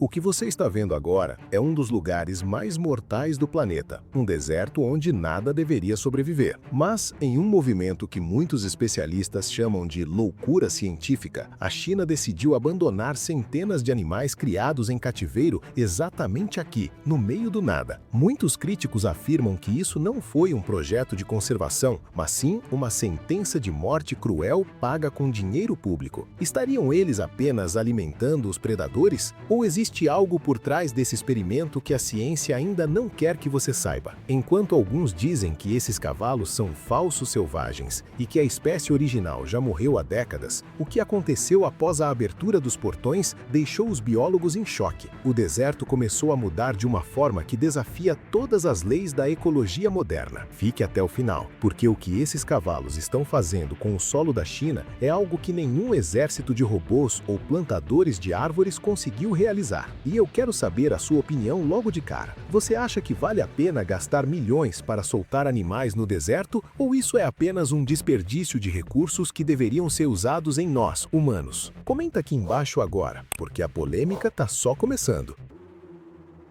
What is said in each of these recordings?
O que você está vendo agora é um dos lugares mais mortais do planeta, um deserto onde nada deveria sobreviver. Mas, em um movimento que muitos especialistas chamam de loucura científica, a China decidiu abandonar centenas de animais criados em cativeiro exatamente aqui, no meio do nada. Muitos críticos afirmam que isso não foi um projeto de conservação, mas sim uma sentença de morte cruel paga com dinheiro público. Estariam eles apenas alimentando os predadores? Ou existe algo por trás desse experimento que a ciência ainda não quer que você saiba? Enquanto alguns dizem que esses cavalos são falsos selvagens e que a espécie original já morreu há décadas, o que aconteceu após a abertura dos portões deixou os biólogos em choque. O deserto começou a mudar de uma forma que desafia todas as leis da ecologia moderna. Fique até o final, porque o que esses cavalos estão fazendo com o solo da China é algo que nenhum exército de robôs ou plantadores de árvores conseguiu realizar. E eu quero saber a sua opinião logo de cara. Você acha que vale a pena gastar milhões para soltar animais no deserto, ou isso é apenas um desperdício de recursos que deveriam ser usados em nós, humanos? Comenta aqui embaixo agora, porque a polêmica tá só começando.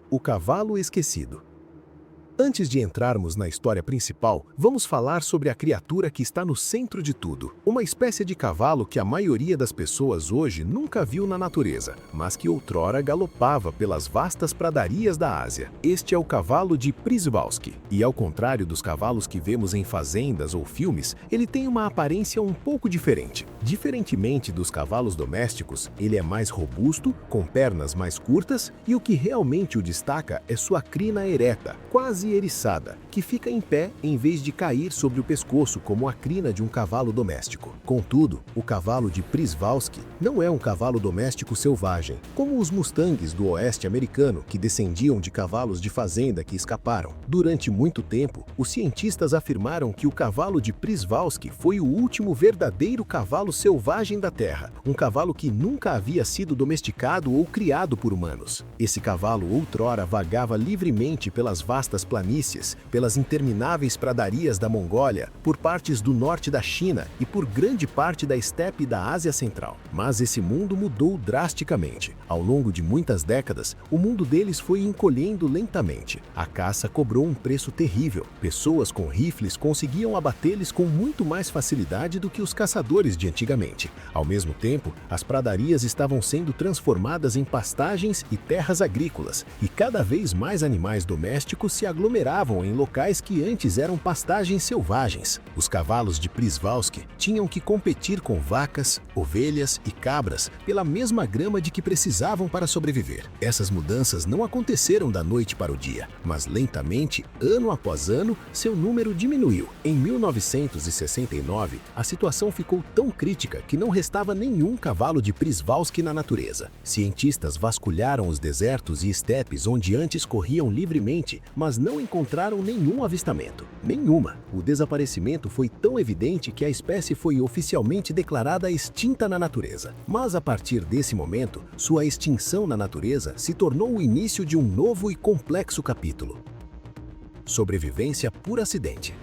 O cavalo esquecido. Antes de entrarmos na história principal, vamos falar sobre a criatura que está no centro de tudo. Uma espécie de cavalo que a maioria das pessoas hoje nunca viu na natureza, mas que outrora galopava pelas vastas pradarias da Ásia. Este é o cavalo de Przewalski. E ao contrário dos cavalos que vemos em fazendas ou filmes, ele tem uma aparência um pouco diferente. Diferentemente dos cavalos domésticos, ele é mais robusto, com pernas mais curtas, e o que realmente o destaca é sua crina ereta, quase eriçada, que fica em pé em vez de cair sobre o pescoço como a crina de um cavalo doméstico. Contudo, o cavalo de Przewalski não é um cavalo doméstico selvagem, como os Mustangs do oeste americano, que descendiam de cavalos de fazenda que escaparam. Durante muito tempo, os cientistas afirmaram que o cavalo de Przewalski foi o último verdadeiro cavalo selvagem da Terra, um cavalo que nunca havia sido domesticado ou criado por humanos. Esse cavalo outrora vagava livremente pelas vastas planícies, pelas intermináveis pradarias da Mongólia, por partes do norte da China e por grande parte da estepe da Ásia Central. Mas esse mundo mudou drasticamente. Ao longo de muitas décadas, o mundo deles foi encolhendo lentamente. A caça cobrou um preço terrível. Pessoas com rifles conseguiam abatê-los com muito mais facilidade do que os caçadores de antigamente. Ao mesmo tempo, as pradarias estavam sendo transformadas em pastagens e terras agrícolas, e cada vez mais animais domésticos se aglomeravam em locais que antes eram pastagens selvagens. Os cavalos de Przewalski tinham que competir com vacas, ovelhas e cabras pela mesma grama de que precisavam para sobreviver. Essas mudanças não aconteceram da noite para o dia, mas lentamente, ano após ano, seu número diminuiu. Em 1969, a situação ficou tão crítica que não restava nenhum cavalo de Przewalski na natureza. Cientistas vasculharam os desertos e estepes onde antes corriam livremente, mas não encontraram nenhum avistamento. Nenhuma. O desaparecimento foi tão evidente que a espécie foi oficialmente declarada extinta na natureza. Mas a partir desse momento, sua extinção na natureza se tornou o início de um novo e complexo capítulo. Sobrevivência por acidente.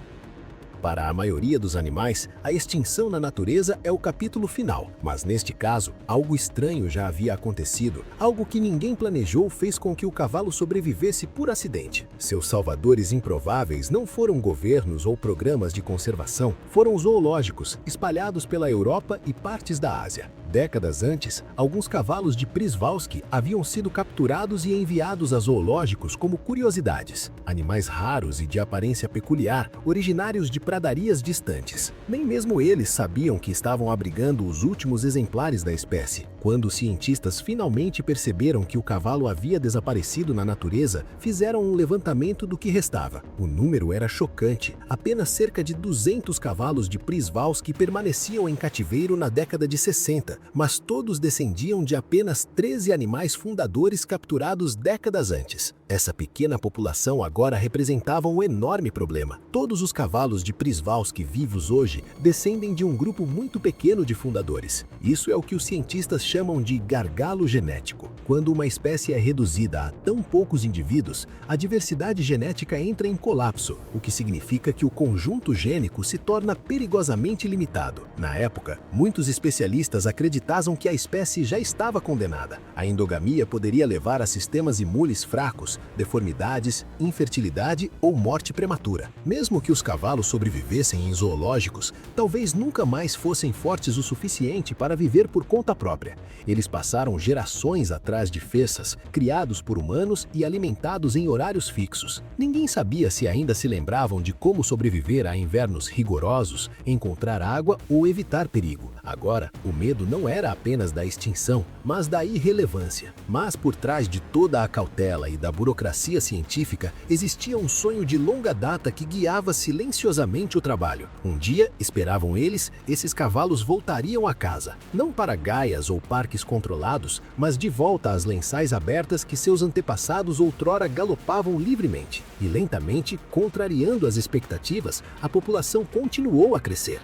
Para a maioria dos animais, a extinção na natureza é o capítulo final, mas neste caso, algo estranho já havia acontecido. Algo que ninguém planejou fez com que o cavalo sobrevivesse por acidente. Seus salvadores improváveis não foram governos ou programas de conservação, foram zoológicos espalhados pela Europa e partes da Ásia. Décadas antes, alguns cavalos de Przewalski haviam sido capturados e enviados a zoológicos como curiosidades. Animais raros e de aparência peculiar, originários de pradarias distantes. Nem mesmo eles sabiam que estavam abrigando os últimos exemplares da espécie. Quando os cientistas finalmente perceberam que o cavalo havia desaparecido na natureza, fizeram um levantamento do que restava. O número era chocante. Apenas cerca de 200 cavalos de Przewalski permaneciam em cativeiro na década de 60, mas todos descendiam de apenas 13 animais fundadores capturados décadas antes. Essa pequena população agora representava um enorme problema. Todos os cavalos de Przewalski vivos hoje descendem de um grupo muito pequeno de fundadores. Isso é o que os cientistas chamam de gargalo genético. Quando uma espécie é reduzida a tão poucos indivíduos, a diversidade genética entra em colapso, o que significa que o conjunto gênico se torna perigosamente limitado. Na época, muitos especialistas acreditavam acreditavam que a espécie já estava condenada. A endogamia poderia levar a sistemas imunes fracos, deformidades, infertilidade ou morte prematura. Mesmo que os cavalos sobrevivessem em zoológicos, talvez nunca mais fossem fortes o suficiente para viver por conta própria. Eles passaram gerações atrás de fêças, criados por humanos e alimentados em horários fixos. Ninguém sabia se ainda se lembravam de como sobreviver a invernos rigorosos, encontrar água ou evitar perigo. Agora, o medo não era apenas da extinção, mas da irrelevância. Mas por trás de toda a cautela e da burocracia científica, existia um sonho de longa data que guiava silenciosamente o trabalho. Um dia, esperavam eles, esses cavalos voltariam a casa, não para gaias ou parques controlados, mas de volta às lençais abertas que seus antepassados outrora galopavam livremente. E lentamente, contrariando as expectativas, a população continuou a crescer.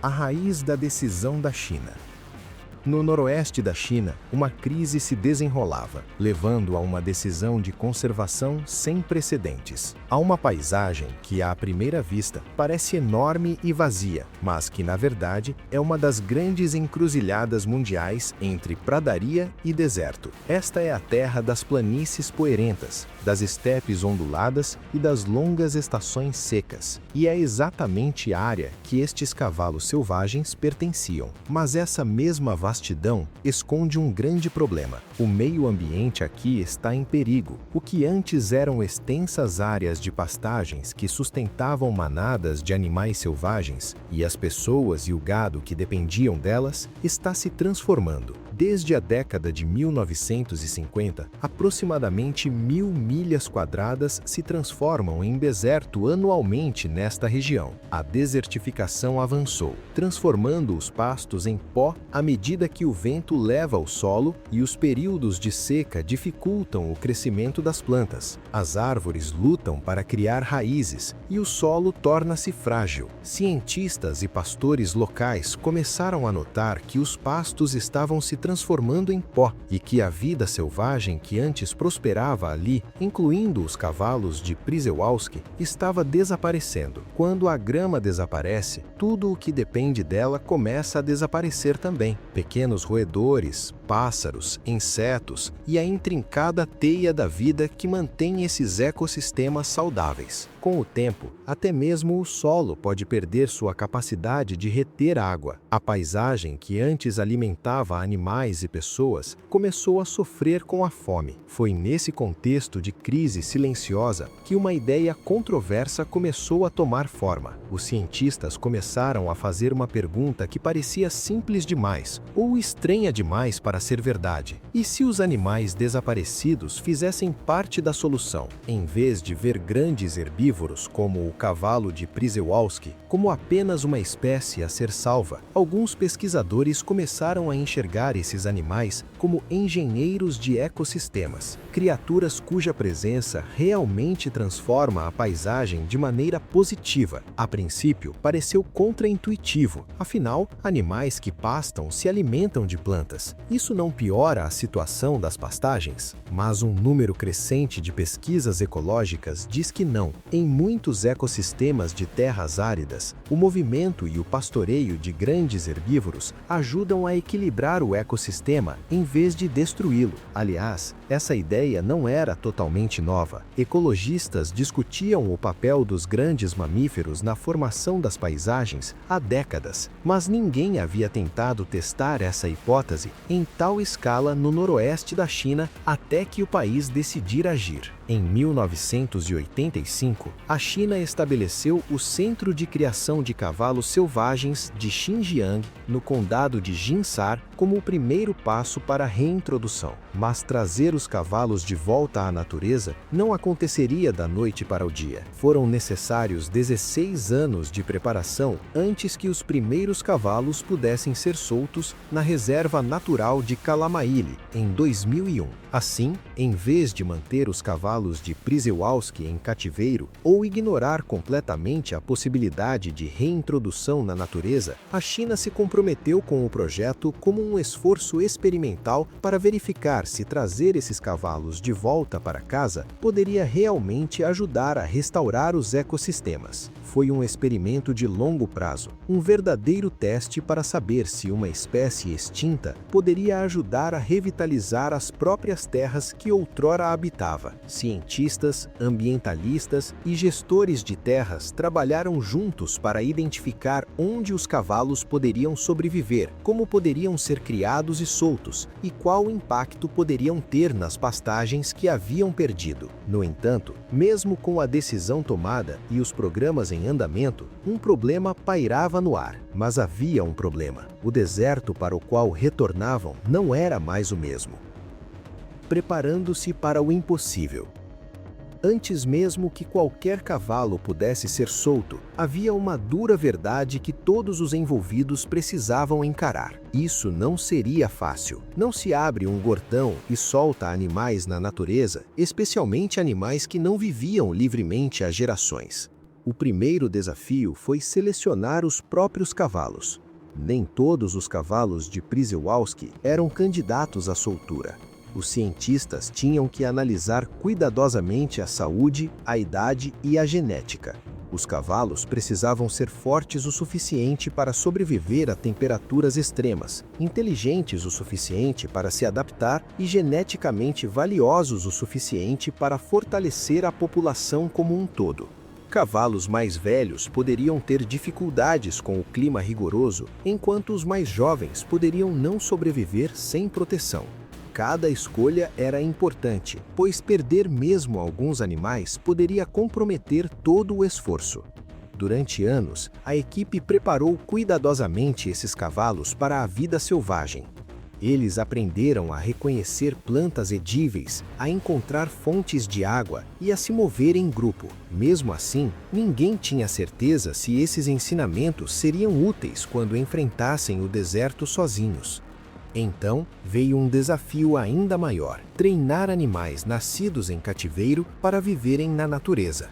A raiz da decisão da China. No noroeste da China, uma crise se desenrolava, levando a uma decisão de conservação sem precedentes. Há uma paisagem que, à primeira vista, parece enorme e vazia, mas que, na verdade, é uma das grandes encruzilhadas mundiais entre pradaria e deserto. Esta é a terra das planícies poeirentas, das estepes onduladas e das longas estações secas. E é exatamente a área que estes cavalos selvagens pertenciam. Mas essa mesma vastidão esconde um grande problema. O meio ambiente aqui está em perigo. O que antes eram extensas áreas de pastagens que sustentavam manadas de animais selvagens e as pessoas e o gado que dependiam delas, está se transformando. Desde a década de 1950, aproximadamente 1.000 milhas quadradas se transformam em deserto anualmente nesta região. A desertificação avançou, transformando os pastos em pó à medida que o vento leva o solo e os períodos de seca dificultam o crescimento das plantas. As árvores lutam para criar raízes e o solo torna-se frágil. Cientistas e pastores locais começaram a notar que os pastos estavam se transformando em pó e que a vida selvagem que antes prosperava ali, incluindo os cavalos de Przewalski, estava desaparecendo. Quando a grama desaparece, tudo o que depende dela começa a desaparecer também. Pequenos roedores, pássaros, insetos e a intrincada teia da vida que mantém esses ecossistemas saudáveis. Com o tempo, até mesmo o solo pode perder sua capacidade de reter água. A paisagem que antes alimentava animais e pessoas começou a sofrer com a fome. Foi nesse contexto de crise silenciosa que uma ideia controversa começou a tomar forma. Os cientistas começaram a fazer uma pergunta que parecia simples demais ou estranha demais para ser verdade. E se os animais desaparecidos fizessem parte da solução, em vez de ver grandes herbívoros como o cavalo de Przewalski como apenas uma espécie a ser salva? Alguns pesquisadores começaram a enxergar esses animais como engenheiros de ecossistemas, criaturas cuja presença realmente transforma a paisagem de maneira positiva. A princípio, pareceu contraintuitivo, afinal, animais que pastam se alimentam de plantas. Isso não piora a situação das pastagens? Mas um número crescente de pesquisas ecológicas diz que não. Em muitos ecossistemas de terras áridas, o movimento e o pastoreio de grandes herbívoros ajudam a equilibrar o ecossistema em vez de destruí-lo. Aliás, essa ideia não era totalmente nova. Ecologistas discutiam o papel dos grandes mamíferos na formação das paisagens há décadas, mas ninguém havia tentado testar essa hipótese em tal escala no noroeste da China até que o país decidir agir. Em 1985, a China estabeleceu o Centro de Criação de Cavalos Selvagens de Xinjiang, no condado de Jinsar, como o primeiro passo para a reintrodução. Mas trazer os cavalos de volta à natureza não aconteceria da noite para o dia. Foram necessários 16 anos de preparação antes que os primeiros cavalos pudessem ser soltos na Reserva Natural de Kalamayle, em 2001. Assim, em vez de manter os cavalos de Przewalski em cativeiro, ou ignorar completamente a possibilidade de reintrodução na natureza, a China se comprometeu com o projeto como um esforço experimental para verificar se trazer esses cavalos de volta para casa poderia realmente ajudar a restaurar os ecossistemas. Foi um experimento de longo prazo, um verdadeiro teste para saber se uma espécie extinta poderia ajudar a revitalizar as próprias terras que outrora habitava. Cientistas, ambientalistas e gestores de terras trabalharam juntos para identificar onde os cavalos poderiam sobreviver, como poderiam ser criados e soltos, e qual impacto poderiam ter nas pastagens que haviam perdido. No entanto, mesmo com a decisão tomada e os programas em andamento, um problema pairava no ar. Mas havia um problema. O deserto para o qual retornavam não era mais o mesmo. Preparando-se para o impossível. Antes mesmo que qualquer cavalo pudesse ser solto, havia uma dura verdade que todos os envolvidos precisavam encarar. Isso não seria fácil. Não se abre um gordão e solta animais na natureza, especialmente animais que não viviam livremente há gerações. O primeiro desafio foi selecionar os próprios cavalos. Nem todos os cavalos de Przewalski eram candidatos à soltura. Os cientistas tinham que analisar cuidadosamente a saúde, a idade e a genética. Os cavalos precisavam ser fortes o suficiente para sobreviver a temperaturas extremas, inteligentes o suficiente para se adaptar e geneticamente valiosos o suficiente para fortalecer a população como um todo. Cavalos mais velhos poderiam ter dificuldades com o clima rigoroso, enquanto os mais jovens poderiam não sobreviver sem proteção. Cada escolha era importante, pois perder mesmo alguns animais poderia comprometer todo o esforço. Durante anos, a equipe preparou cuidadosamente esses cavalos para a vida selvagem. Eles aprenderam a reconhecer plantas edíveis, a encontrar fontes de água e a se mover em grupo. Mesmo assim, ninguém tinha certeza se esses ensinamentos seriam úteis quando enfrentassem o deserto sozinhos. Então, veio um desafio ainda maior: treinar animais nascidos em cativeiro para viverem na natureza.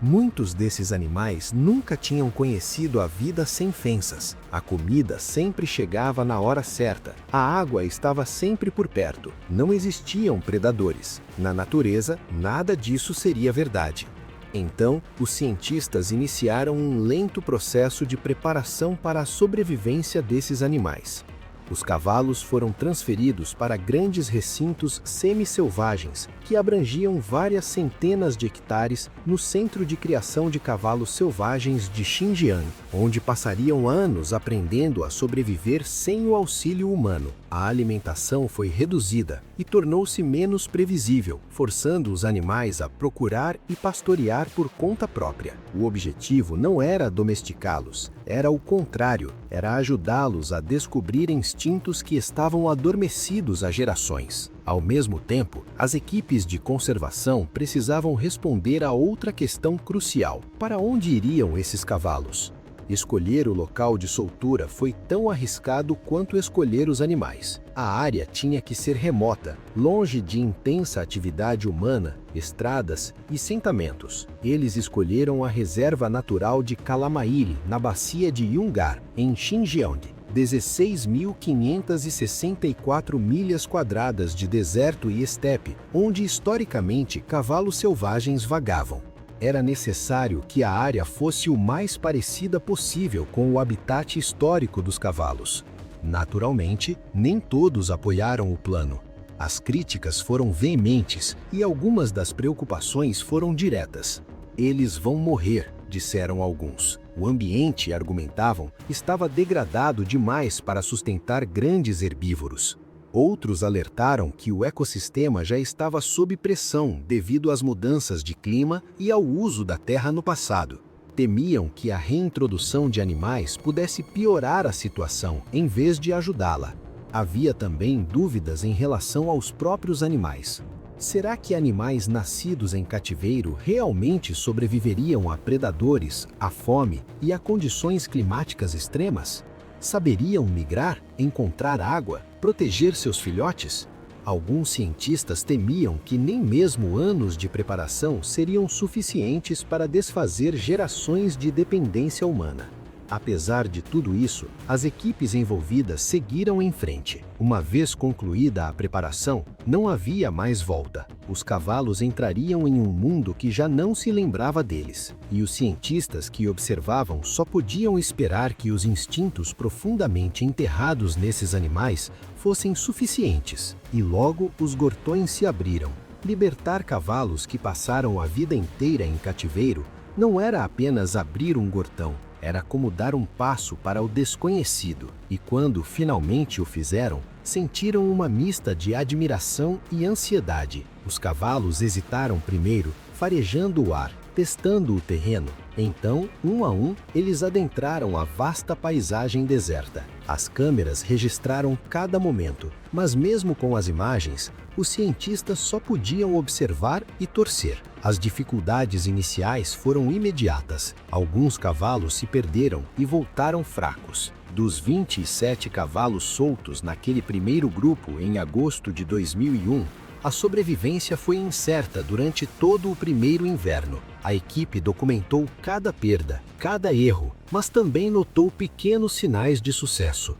Muitos desses animais nunca tinham conhecido a vida sem fenças. A comida sempre chegava na hora certa. A água estava sempre por perto. Não existiam predadores. Na natureza, nada disso seria verdade. Então, os cientistas iniciaram um lento processo de preparação para a sobrevivência desses animais. Os cavalos foram transferidos para grandes recintos semi-selvagens, que abrangiam várias centenas de hectares no Centro de Criação de Cavalos Selvagens de Xinjiang, onde passariam anos aprendendo a sobreviver sem o auxílio humano. A alimentação foi reduzida e tornou-se menos previsível, forçando os animais a procurar e pastorear por conta própria. O objetivo não era domesticá-los, era o contrário, era ajudá-los a descobrir instintos que estavam adormecidos há gerações. Ao mesmo tempo, as equipes de conservação precisavam responder a outra questão crucial: para onde iriam esses cavalos? Escolher o local de soltura foi tão arriscado quanto escolher os animais. A área tinha que ser remota, longe de intensa atividade humana, estradas e assentamentos. Eles escolheram a reserva natural de Kalamairi, na bacia de Yungar, em Xinjiang. 16.564 milhas quadradas de deserto e estepe, onde historicamente cavalos selvagens vagavam. Era necessário que a área fosse o mais parecida possível com o habitat histórico dos cavalos. Naturalmente, nem todos apoiaram o plano. As críticas foram veementes e algumas das preocupações foram diretas. Eles vão morrer, disseram alguns. O ambiente, argumentavam, estava degradado demais para sustentar grandes herbívoros. Outros alertaram que o ecossistema já estava sob pressão devido às mudanças de clima e ao uso da terra no passado. Temiam que a reintrodução de animais pudesse piorar a situação, em vez de ajudá-la. Havia também dúvidas em relação aos próprios animais. Será que animais nascidos em cativeiro realmente sobreviveriam a predadores, à fome e a condições climáticas extremas? Saberiam migrar, encontrar água, proteger seus filhotes? Alguns cientistas temiam que nem mesmo anos de preparação seriam suficientes para desfazer gerações de dependência humana. Apesar de tudo isso, as equipes envolvidas seguiram em frente. Uma vez concluída a preparação, não havia mais volta. Os cavalos entrariam em um mundo que já não se lembrava deles, e os cientistas que observavam só podiam esperar que os instintos profundamente enterrados nesses animais fossem suficientes. E logo os gortões se abriram. Libertar cavalos que passaram a vida inteira em cativeiro não era apenas abrir um gortão. Era como dar um passo para o desconhecido, e quando finalmente o fizeram, sentiram uma mista de admiração e ansiedade. Os cavalos hesitaram primeiro, farejando o ar, testando o terreno. Então, um a um, eles adentraram a vasta paisagem deserta. As câmeras registraram cada momento, mas mesmo com as imagens, os cientistas só podiam observar e torcer. As dificuldades iniciais foram imediatas. Alguns cavalos se perderam e voltaram fracos. Dos 27 cavalos soltos naquele primeiro grupo em agosto de 2001, a sobrevivência foi incerta durante todo o primeiro inverno. A equipe documentou cada perda, cada erro, mas também notou pequenos sinais de sucesso.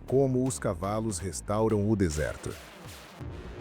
Como os cavalos restauram o deserto.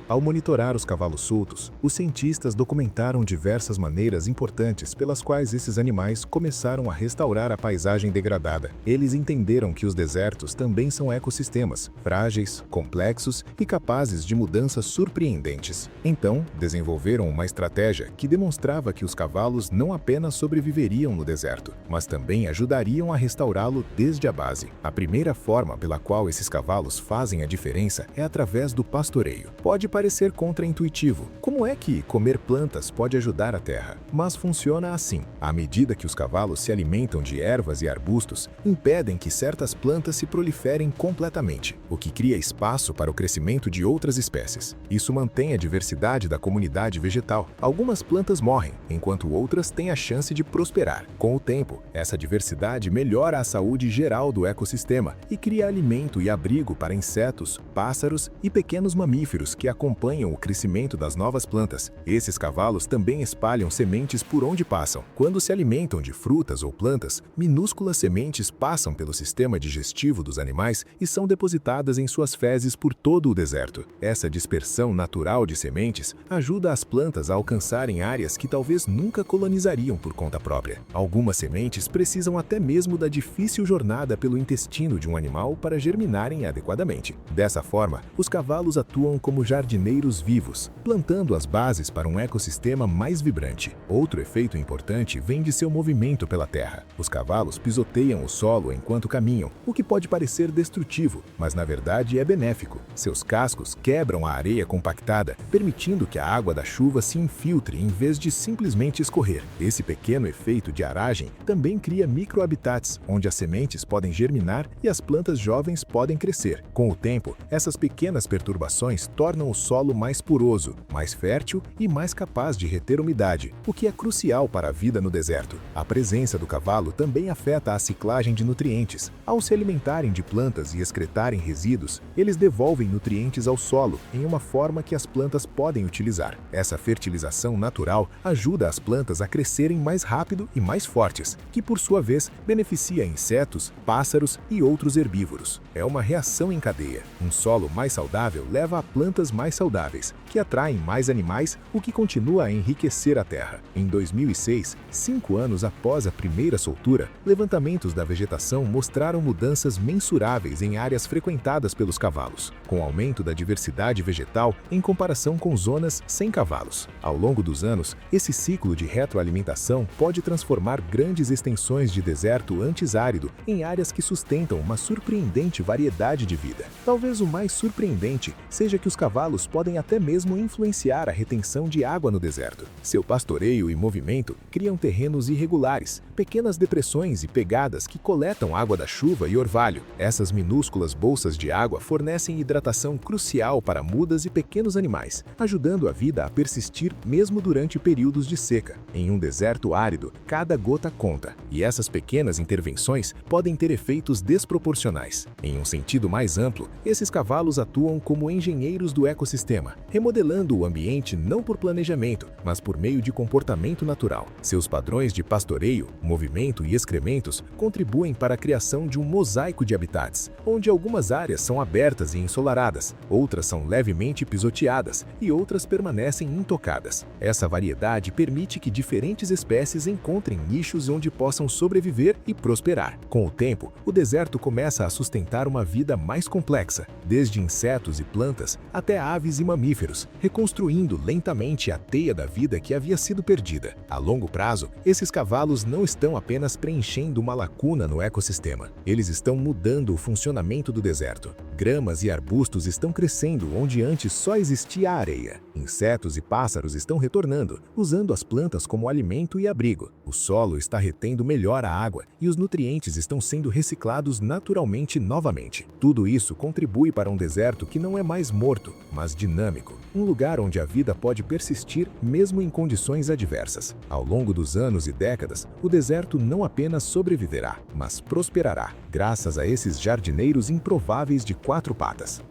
Ao monitorar os cavalos soltos, os cientistas documentaram diversas maneiras importantes pelas quais esses animais começaram a restaurar a paisagem degradada. Eles entenderam que os desertos também são ecossistemas, frágeis, complexos e capazes de mudanças surpreendentes. Então, desenvolveram uma estratégia que demonstrava que os cavalos não apenas sobreviveriam no deserto, mas também ajudariam a restaurá-lo desde a base. A primeira forma pela qual esses cavalos fazem a diferença é através do pastoreio. Pode parecer contraintuitivo. Como é que comer plantas pode ajudar a terra? Mas funciona assim. À medida que os cavalos se alimentam de ervas e arbustos, impedem que certas plantas se proliferem completamente, o que cria espaço para o crescimento de outras espécies. Isso mantém a diversidade da comunidade vegetal. Algumas plantas morrem, enquanto outras têm a chance de prosperar. Com o tempo, essa diversidade melhora a saúde geral do ecossistema e cria alimento e abrigo para insetos, pássaros e pequenos mamíferos que acompanham o crescimento das novas plantas. Esses cavalos também espalham sementes por onde passam. Quando se alimentam de frutas ou plantas, minúsculas sementes passam pelo sistema digestivo dos animais e são depositadas em suas fezes por todo o deserto. Essa dispersão natural de sementes ajuda as plantas a alcançarem áreas que talvez nunca colonizariam por conta própria. Algumas sementes precisam até mesmo da difícil jornada pelo intestino de um animal para germinarem adequadamente. Dessa forma, os cavalos atuam como jardineiros vivos, plantando as bases para um ecossistema mais vibrante. Outro efeito importante vem de seu movimento pela terra. Os cavalos pisoteiam o solo enquanto caminham, o que pode parecer destrutivo, mas na verdade é benéfico. Seus cascos quebram a areia compactada, permitindo que a água da chuva se infiltre em vez de simplesmente escorrer. Esse pequeno efeito de aragem também cria microhabitats, onde as sementes podem germinar e as plantas jovens podem crescer. Com o tempo, essas pequenas perturbações tornam o solo mais poroso, mais fértil e mais capaz de reter umidade, o que é crucial para a vida no deserto. A presença do cavalo também afeta a ciclagem de nutrientes. Ao se alimentarem de plantas e excretarem resíduos, eles devolvem nutrientes ao solo em uma forma que as plantas podem utilizar. Essa fertilização natural ajuda as plantas a crescerem mais rápido e mais fortes, que por sua vez beneficia insetos, pássaros e outros herbívoros. É uma reação em cadeia. Um solo mais saudável leva a plantas mais saudáveis, que atraem mais animais, o que continua a enriquecer a terra. Em 2006, 5 anos após a primeira soltura, levantamentos da vegetação mostraram mudanças mensuráveis em áreas frequentadas pelos cavalos, com aumento da diversidade vegetal em comparação com zonas sem cavalos. Ao longo dos anos, esse ciclo de retroalimentação pode transformar grandes extensões de deserto antes árido em áreas que sustentam uma surpreendente variedade de vida. Talvez o mais surpreendente seja que os cavalos vírus podem até mesmo influenciar a retenção de água no deserto. Seu pastoreio e movimento criam terrenos irregulares, pequenas depressões e pegadas que coletam água da chuva e orvalho. Essas minúsculas bolsas de água fornecem hidratação crucial para mudas e pequenos animais, ajudando a vida a persistir mesmo durante períodos de seca. Em um deserto árido, cada gota conta, e essas pequenas intervenções podem ter efeitos desproporcionais. Em um sentido mais amplo, esses cavalos atuam como engenheiros do ecossistema, remodelando o ambiente não por planejamento, mas por meio de comportamento natural. Seus padrões de pastoreio, movimento e excrementos contribuem para a criação de um mosaico de habitats, onde algumas áreas são abertas e ensolaradas, outras são levemente pisoteadas e outras permanecem intocadas. Essa variedade permite que diferentes espécies encontrem nichos onde possam sobreviver e prosperar. Com o tempo, o deserto começa a sustentar uma vida mais complexa, desde insetos e plantas até aves e mamíferos, reconstruindo lentamente a teia da vida que havia sido perdida. A longo prazo, esses cavalos não estão apenas preenchendo uma lacuna no ecossistema, eles estão mudando o funcionamento do deserto. Gramas e arbustos estão crescendo onde antes só existia a areia. Insetos e pássaros estão retornando, usando as plantas como alimento e abrigo. O solo está retendo melhor a água e os nutrientes estão sendo reciclados naturalmente novamente. Tudo isso contribui para um deserto que não é mais morto, mas dinâmico. Um lugar onde a vida pode persistir mesmo em condições adversas. Ao longo dos anos e décadas, o deserto não apenas sobreviverá, mas prosperará, graças a esses jardineiros improváveis de 4 patas.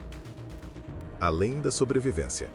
Além da sobrevivência.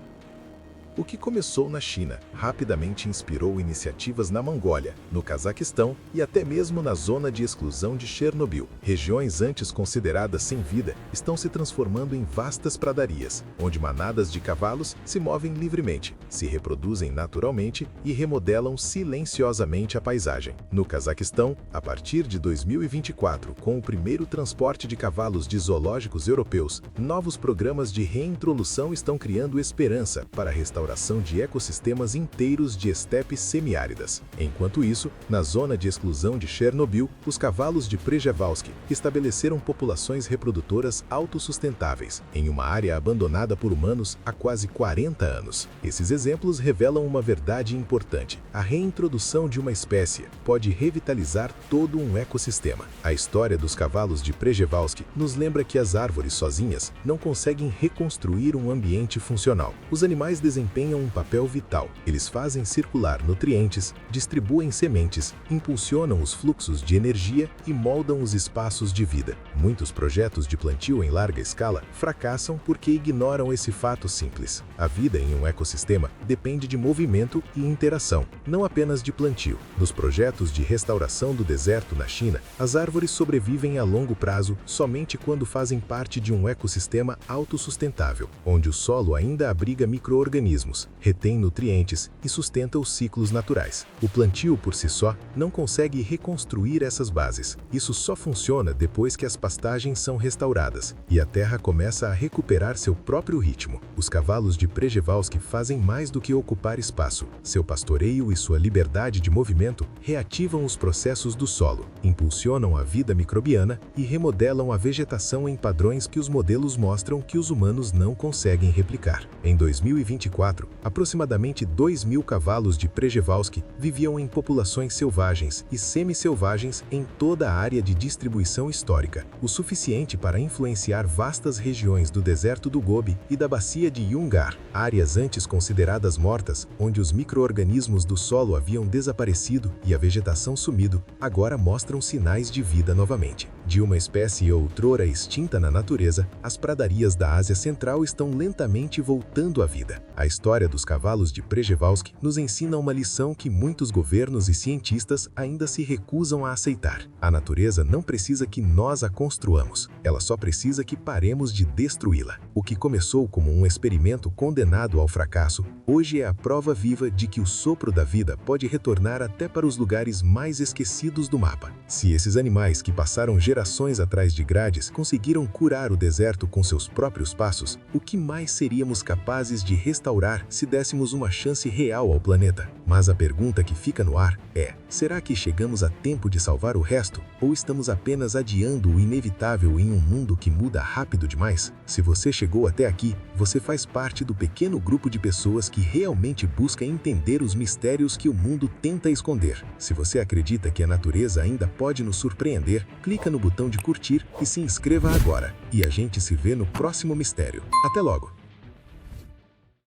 O que começou na China rapidamente inspirou iniciativas na Mongólia, no Cazaquistão e até mesmo na zona de exclusão de Chernobyl. Regiões antes consideradas sem vida estão se transformando em vastas pradarias, onde manadas de cavalos se movem livremente, se reproduzem naturalmente e remodelam silenciosamente a paisagem. No Cazaquistão, a partir de 2024, com o primeiro transporte de cavalos de zoológicos europeus, novos programas de reintrodução estão criando esperança para restaurar de ecossistemas inteiros de estepes semiáridas. Enquanto isso, na zona de exclusão de Chernobyl, os cavalos de Przevalsk estabeleceram populações reprodutoras autossustentáveis, em uma área abandonada por humanos há quase 40 anos. Esses exemplos revelam uma verdade importante. A reintrodução de uma espécie pode revitalizar todo um ecossistema. A história dos cavalos de Przevalsk nos lembra que as árvores sozinhas não conseguem reconstruir um ambiente funcional. Os animais desempenham um papel vital. Eles fazem circular nutrientes, distribuem sementes, impulsionam os fluxos de energia e moldam os espaços de vida. Muitos projetos de plantio em larga escala fracassam porque ignoram esse fato simples. A vida em um ecossistema depende de movimento e interação, não apenas de plantio. Nos projetos de restauração do deserto na China, as árvores sobrevivem a longo prazo somente quando fazem parte de um ecossistema autossustentável, onde o solo ainda abriga micro-organismos, retém nutrientes e sustenta os ciclos naturais. O plantio por si só não consegue reconstruir essas bases. Isso só funciona depois que as pastagens são restauradas e a terra começa a recuperar seu próprio ritmo. Os cavalos de Przevalsk fazem mais do que ocupar espaço. Seu pastoreio e sua liberdade de movimento reativam os processos do solo, impulsionam a vida microbiana e remodelam a vegetação em padrões que os modelos mostram que os humanos não conseguem replicar. Em 2024, aproximadamente 2.000 cavalos de Przevalsk viviam em populações selvagens e semi-selvagens em toda a área de distribuição histórica, o suficiente para influenciar vastas regiões do deserto do Gobi e da bacia de Yungar, áreas antes consideradas mortas, onde os micro-organismos do solo haviam desaparecido e a vegetação sumido, agora mostram sinais de vida novamente. De uma espécie outrora extinta na natureza, as pradarias da Ásia Central estão lentamente voltando à vida. A história dos cavalos de Przevalsk nos ensina uma lição que muitos governos e cientistas ainda se recusam a aceitar. A natureza não precisa que nós a construamos, ela só precisa que paremos de destruí-la. O que começou como um experimento condenado ao fracasso, hoje é a prova viva de que o sopro da vida pode retornar até para os lugares mais esquecidos do mapa. Se esses animais que passaram gerações atrás de grades conseguiram curar o deserto com seus próprios passos, o que mais seríamos capazes de restaurar comemorar se dessemos uma chance real ao planeta. Mas a pergunta que fica no ar é: será que chegamos a tempo de salvar o resto? Ou estamos apenas adiando o inevitável em um mundo que muda rápido demais? Se você chegou até aqui, você faz parte do pequeno grupo de pessoas que realmente busca entender os mistérios que o mundo tenta esconder. Se você acredita que a natureza ainda pode nos surpreender, clica no botão de curtir e se inscreva agora. E a gente se vê no próximo mistério. Até logo!